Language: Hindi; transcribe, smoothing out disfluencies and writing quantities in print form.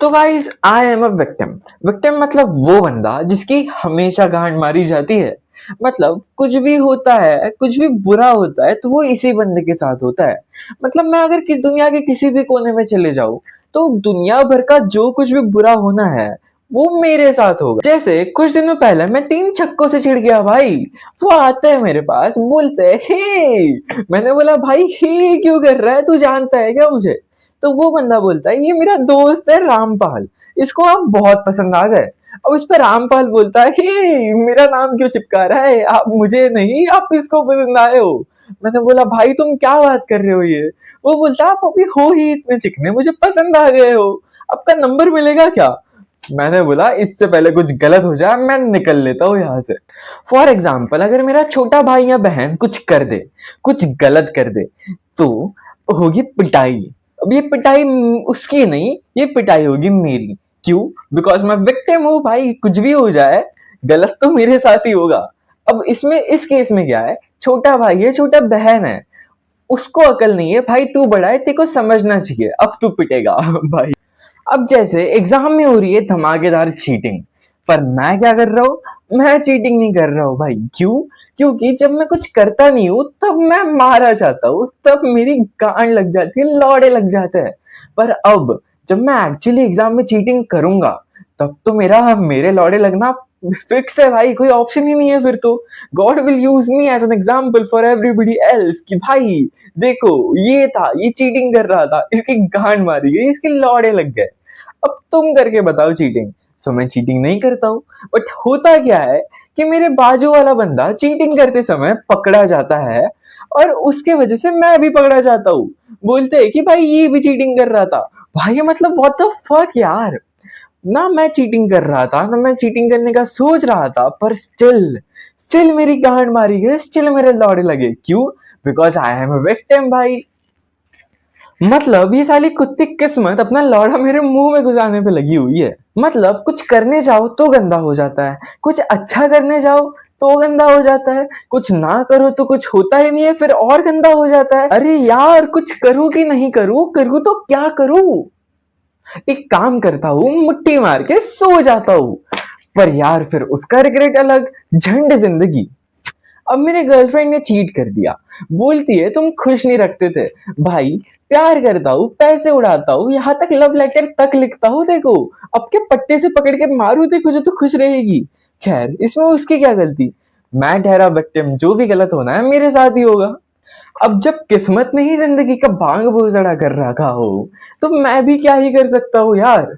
तो guys I am a victim. Victim मतलब वो बंदा जिसकी हमेशा गांड मारी जाती है। मतलब कुछ भी होता है, कुछ भी बुरा होता है तो वो इसी बंदे के साथ होता है। मतलब मैं अगर किस दुनिया के किसी भी कोने में चले जाऊं तो दुनिया भर का जो कुछ भी बुरा होना है वो मेरे साथ होगा। जैसे कुछ दिनों पहले मैं 3 छक्कों से चिढ़ गया भाई। वो आते हैं मेरे पास, बोलते हैं हे। मैंने बोला भाई हे क्यों कर रहा है, तू जानता है क्या मुझे? तो वो बंदा बोलता है ये मेरा दोस्त है रामपाल, इसको आप बहुत पसंद आ गए। अब इस पे रामपाल बोलता है हे मेरा नाम क्यों चिपका रहा है, आप मुझे नहीं आप इसको पसंद आए हो। मैंने बोला भाई तुम क्या बात कर रहे हो ये? वो बोलता आप अभी हो ही इतने चिकने, मुझे पसंद आ गए हो, आपका नंबर मिलेगा क्या? मैंने बोला इससे पहले कुछ गलत हो जाए मैं निकल लेता हूँ यहाँ से। फॉर एग्जाम्पल अगर मेरा छोटा भाई या बहन कुछ कर दे, कुछ गलत कर दे, तो होगी पिटाई। अब ये पिटाई उसकी नहीं, ये पिटाई होगी मेरी। क्यों? बिकॉज मैं विक्टिम हूँ भाई, कुछ भी हो जाए गलत तो मेरे साथ ही होगा। अब इसमें इस केस में क्या है, छोटा भाई है, छोटा बहन है, उसको अकल नहीं है भाई, तू बड़ा है, तेरे को समझना चाहिए, अब तू पिटेगा भाई। अब जैसे एग्जाम में हो रही है धमाकेदार चीटिंग, पर मैं क्या कर रहा हूँ, मैं चीटिंग नहीं कर रहा हूँ भाई। क्यों? क्योंकि जब मैं कुछ करता नहीं हूँ तब मैं मारा जाता हूँ, तब मेरी गांड लग जाती है, लौड़े लग जाते हैं। पर अब जब मैं एक्चुअली एग्जाम में चीटिंग करूंगा तब तो मेरे लौड़े लगना फिक्स है भाई, कोई ऑप्शन ही नहीं है फिर तो। God will use me as an example for everybody else कि भाई देखो ये था, ये चीटिंग कर रहा था, इसकी गांड मारी गई, इसके लौड़े लग गए। अब तुम करके बताओ चीटिंग। सो मैं चीटिंग नहीं करता हूँ, बट होता क्या है कि मेरे बाजू वाला बंदा चीटिंग करते समय पकड़ा जाता है और उसके वजह से मैं भी पकड़ा जाता हूँ। बोलते हैं कि भाई ये भी चीटिंग कर रहा था। भाई मतलब व्हाट द फक यार, ना मैं चीटिंग कर रहा था ना मैं चीटिंग करने का सोच रहा था, पर स्टिल स्टिल मेरी गांड मारी गई, स्टिल मेरे लौड़े लगे। क्यों? Because I am a victim भाई। मतलब ये साली कुत्ती किस्मत अपना लौड़ा मेरे मुंह में घुसाने पे लगी हुई है। मतलब कुछ करने जाओ तो गंदा हो जाता है, कुछ अच्छा करने जाओ तो गंदा हो जाता है, कुछ ना करो तो कुछ होता ही नहीं है फिर और गंदा हो जाता है। अरे यार कुछ करूँ कि नहीं करूँ, करूँ तो क्या करूँ? एक काम करता हूँ, मुट्ठी मार के सो जाता हूँ, पर यार फिर उसका रिग्रेट अलग, झंड जिंदगी। अब मेरे गर्लफ्रेंड ने चीट कर दिया, बोलती है तुम खुश नहीं रखते थे। भाई प्यार करता हूँ, पैसे उड़ाता हूँ, यहाँ तक लव लेटर तक लिखता हूँ, देखो अब के पट्टे से पकड़ के मारू, देखो जो तो खुश रहेगी। खैर इसमें उसकी क्या गलती, मैं ठहरा विक्टिम, जो भी गलत होना है मेरे साथ ही होगा। अब जब किस्मत ने ही जिंदगी का भांग भोसड़ा कर रखा हो तो मैं भी क्या ही कर सकता हूँ यार।